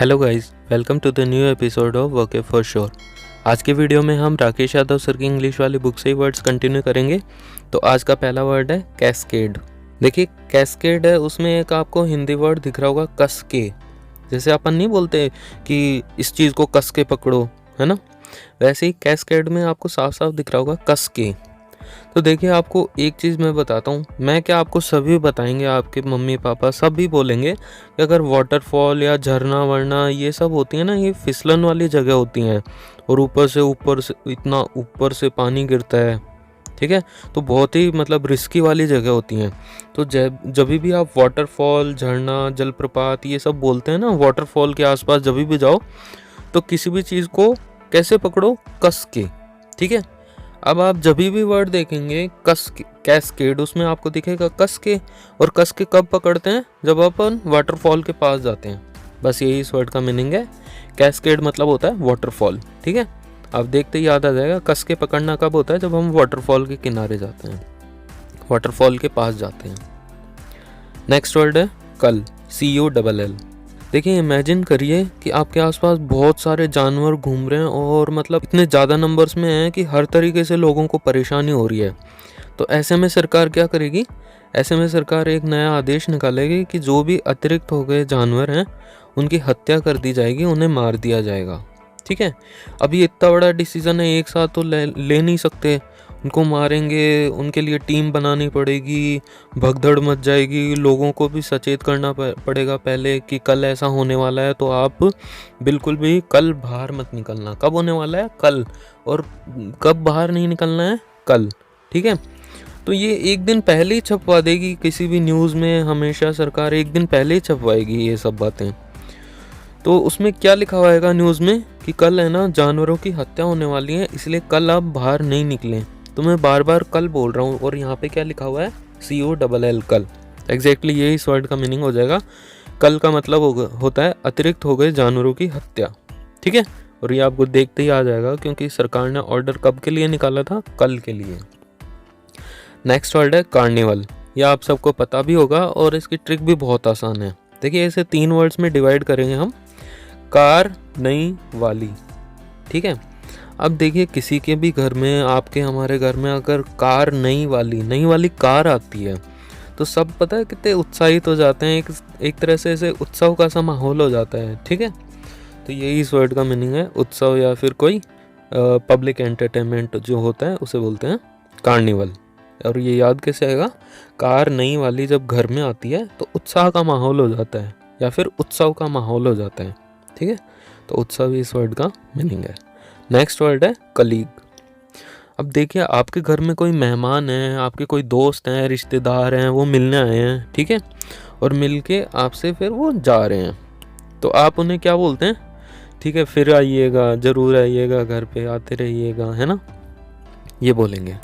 Hello guys, welcome to the new episode of work for sure. आज के video में हम राकेश यादव सर की इंग्लिश वाली बुक से ही वर्ड्स कंटिन्यू करेंगे। तो आज का पहला वर्ड है कैस्केड। देखिए कैस्केड है, उसमें एक आपको हिंदी वर्ड दिख रहा होगा कस के। जैसे अपन नहीं बोलते कि इस चीज़ को कस के पकड़ो, है ना, वैसे ही कैस्केड में आपको साफ साफ दिख रहा होगा कस के। तो देखिए आपको एक चीज़ मैं बताता हूँ, मैं क्या आपको सभी बताएंगे, आपके मम्मी पापा सभी बोलेंगे कि अगर वाटरफॉल या झरना वरना ये सब होती है ना, ये फिसलन वाली जगह होती हैं और ऊपर से इतना ऊपर से पानी गिरता है, ठीक है, तो बहुत ही मतलब रिस्की वाली जगह होती हैं। तो जब भी आप वाटरफॉल, झरना, जलप्रपात ये सब बोलते हैं ना, वाटरफॉल के आसपास जब भी जाओ तो किसी भी चीज़ को कैसे पकड़ो, कस के, ठीक है। अब आप जब भी वर्ड देखेंगे कैस्केड, उसमें आपको दिखेगा कस के। और कस के कब पकड़ते हैं, जब अपन वाटरफॉल के पास जाते हैं। बस यही इस वर्ड का मीनिंग है। कैस्केड मतलब होता है वाटरफॉल, ठीक है। आप देखते ही याद आ जाएगा, कस के पकड़ना कब होता है, जब हम वाटरफॉल के किनारे जाते हैं, वाटरफॉल के पास जाते हैं। नेक्स्ट वर्ड है कल, CULL। देखिए इमेजिन करिए कि आपके आसपास बहुत सारे जानवर घूम रहे हैं और मतलब इतने ज़्यादा नंबर्स में हैं कि हर तरीके से लोगों को परेशानी हो रही है। तो ऐसे में सरकार क्या करेगी, ऐसे में सरकार एक नया आदेश निकालेगी कि जो भी अतिरिक्त हो गए जानवर हैं उनकी हत्या कर दी जाएगी, उन्हें मार दिया जाएगा, ठीक है। अभी इतना बड़ा डिसीज़न है, एक साथ तो ले नहीं सकते, उनको मारेंगे, उनके लिए टीम बनानी पड़ेगी, भगदड़ मच जाएगी, लोगों को भी सचेत करना पड़ेगा पहले कि कल ऐसा होने वाला है, तो आप बिल्कुल भी कल बाहर मत निकलना। कब होने वाला है, कल, और कब बाहर नहीं निकलना है, कल, ठीक है। तो ये एक दिन पहले ही छपवा देगी किसी भी न्यूज़ में, हमेशा सरकार एक दिन पहले ही छपवाएगी ये सब बातें। तो उसमें क्या लिखा होगा न्यूज़ में कि कल है ना जानवरों की हत्या होने वाली है, इसलिए कल आप बाहर नहीं निकलें। तो मैं बार बार कल बोल रहा हूँ और यहाँ पे क्या लिखा हुआ है, CULL, कल। एग्जैक्टली यही इस वर्ड का मीनिंग हो जाएगा। कल का मतलब होता है अतिरिक्त हो गए जानवरों की हत्या, ठीक है। और ये आपको देखते ही आ जाएगा क्योंकि सरकार ने ऑर्डर कब के लिए निकाला था, कल के लिए। नेक्स्ट वर्ड है कार्निवल। यह आप सबको पता भी होगा और इसकी ट्रिक भी बहुत आसान है। देखिए इसे 3 वर्ड्स में डिवाइड करेंगे हम, कार नई वाली, ठीक है। अब देखिए किसी के भी घर में, आपके हमारे घर में अगर कार नई वाली कार आती है तो सब पता है कितने उत्साहित हो जाते हैं, एक तरह से ऐसे उत्सव का सा माहौल हो जाता है, ठीक है। तो यही इस वर्ड का मीनिंग है, उत्सव या फिर कोई पब्लिक एंटरटेनमेंट जो होता है उसे बोलते हैं कार्निवल। और ये याद कैसे आएगा, कार नई वाली जब घर में आती है तो उत्साह का माहौल हो जाता है या फिर उत्सव का माहौल हो जाता है, ठीक है। तो उत्सव इस वर्ड का मीनिंग है। नेक्स्ट वर्ड है कलीग। अब देखिए आपके घर में कोई मेहमान है, आपके कोई दोस्त हैं, रिश्तेदार हैं, वो मिलने आए हैं, ठीक है, और मिलके आपसे फिर वो जा रहे हैं, तो आप उन्हें क्या बोलते हैं, ठीक है, फिर आइएगा, ज़रूर आइएगा, घर पे आते रहिएगा, है ना, ये बोलेंगे।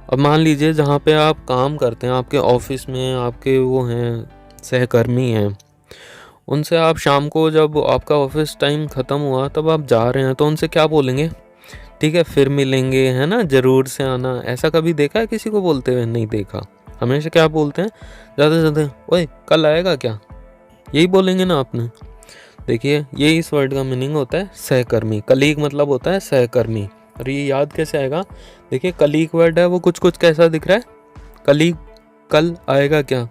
अब मान लीजिए जहाँ पे आप काम करते हैं, आपके ऑफिस में आपके वो हैं सहकर्मी हैं, उनसे आप शाम को जब आपका ऑफिस टाइम ख़त्म हुआ तब आप जा रहे हैं, तो उनसे क्या बोलेंगे, ठीक है, फिर मिलेंगे, है ना, ज़रूर से आना। ऐसा कभी देखा है किसी को बोलते हुए? नहीं देखा। हमेशा क्या बोलते हैं, ज़्यादा से ज़्यादा, ओए कल आएगा क्या, यही बोलेंगे ना आपने। देखिए यही इस वर्ड का मीनिंग होता है सहकर्मी। कलीग मतलब होता है सहकर्मी। और ये याद कैसे आएगा, देखिए कलीग वर्ड है वो कुछ कैसा दिख रहा है, कलीग, कल आएगा क्या,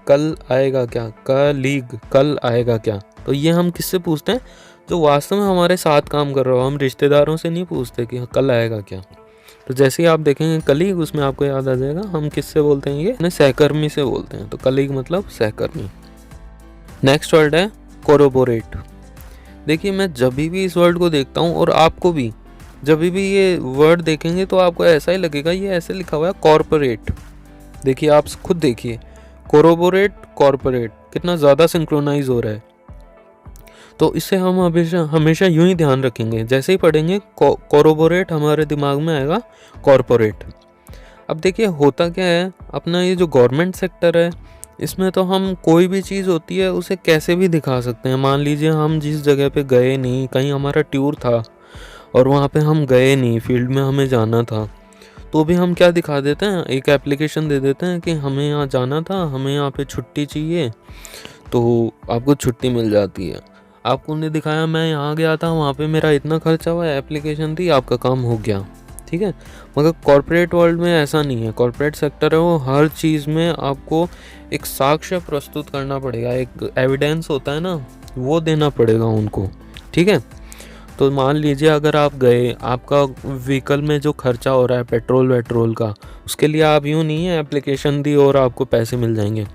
कल आएगा क्या, कलीग, कल आएगा क्या। तो ये हम किससे पूछते हैं, जो वास्तव में हमारे साथ काम कर रहा हो। हम रिश्तेदारों से नहीं पूछते कि कल आएगा क्या। तो जैसे ही आप देखेंगे कलीग, उसमें आपको याद आ जाएगा हम किससे बोलते हैं, ये अपने सहकर्मी से बोलते हैं। तो कलीग मतलब सहकर्मी। नेक्स्ट वर्ड है कोरोबोरेट। देखिए मैं जब भी इस वर्ड को देखता हूँ, और आपको भी जब भी ये वर्ड देखेंगे तो आपको ऐसा ही लगेगा, ये ऐसे लिखा हुआ है कॉर्पोरेट। देखिए आप खुद देखिए, कोरोबोरेट, कॉर्पोरेट, कितना ज़्यादा सिंक्रोनाइज हो रहा है। तो इससे हम हमेशा यूं ही ध्यान रखेंगे, जैसे ही पढ़ेंगे कोरोबोरेट हमारे दिमाग में आएगा कॉर्पोरेट। अब देखिए होता क्या है, अपना ये जो गवर्नमेंट सेक्टर है, इसमें तो हम कोई भी चीज़ होती है उसे कैसे भी दिखा सकते हैं। मान लीजिए हम जिस जगह पे गए नहीं, कहीं हमारा टूर था और वहाँ पे हम गए नहीं, फील्ड में हमें जाना था, तो भी हम क्या दिखा देते हैं, एक एप्लीकेशन दे देते हैं कि हमें यहाँ जाना था, हमें यहाँ पे छुट्टी चाहिए, तो आपको छुट्टी मिल जाती है। आपको ने दिखाया मैं यहाँ गया था, वहाँ पे मेरा इतना खर्चा हुआ, एप्लीकेशन थी, आपका काम हो गया, ठीक है। मगर कॉर्पोरेट वर्ल्ड में ऐसा नहीं है। कॉर्पोरेट सेक्टर है वो, हर चीज़ में आपको एक साक्ष्य प्रस्तुत करना पड़ेगा, एक एविडेंस होता है ना, वो देना पड़ेगा उनको, ठीक है। तो मान लीजिए अगर आप गए, आपका व्हीकल में जो खर्चा हो रहा है पेट्रोल वेट्रोल का, उसके लिए आप यूँ नहीं है एप्लीकेशन दी और आपको पैसे मिल जाएंगे।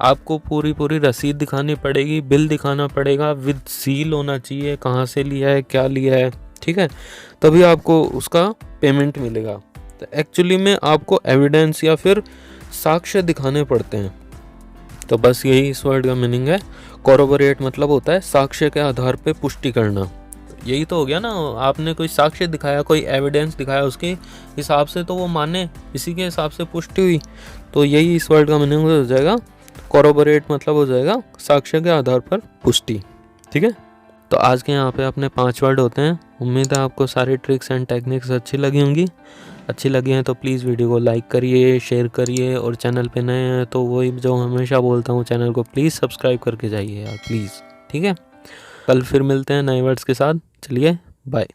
आपको पूरी रसीद दिखानी पड़ेगी, बिल दिखाना पड़ेगा, विद सील होना चाहिए, कहाँ से लिया है, क्या लिया है, ठीक है, तभी आपको उसका पेमेंट मिलेगा। तो एक्चुअली में आपको एविडेंस या फिर साक्ष्य दिखाने पड़ते हैं। तो बस यही इस वर्ड का मीनिंग है। कॉरोबोरेट मतलब होता है साक्ष्य के आधार पे पुष्टि करना। यही तो हो गया ना, आपने कोई साक्ष्य दिखाया, कोई एविडेंस दिखाया, उसके हिसाब से तो वो माने, इसी के हिसाब से पुष्टि हुई। तो यही इस वर्ड का मीनिंग हो जाएगा। कॉरोबोरेट मतलब हो जाएगा साक्ष्य के आधार पर पुष्टि, ठीक है। तो आज के यहाँ पे अपने 5 वर्ड होते हैं। उम्मीद है आपको सारी ट्रिक्स एंड टेक्निक्स अच्छी लगी होंगी। अच्छी लगी हैं तो प्लीज़ वीडियो को लाइक करिए, शेयर करिए, और चैनल पे नए हैं तो वही जो हमेशा बोलता हूँ, चैनल को प्लीज़ सब्सक्राइब करके जाइए यार, प्लीज़, ठीक है। कल फिर मिलते हैं नए वर्ड्स के साथ। चलिए बाय।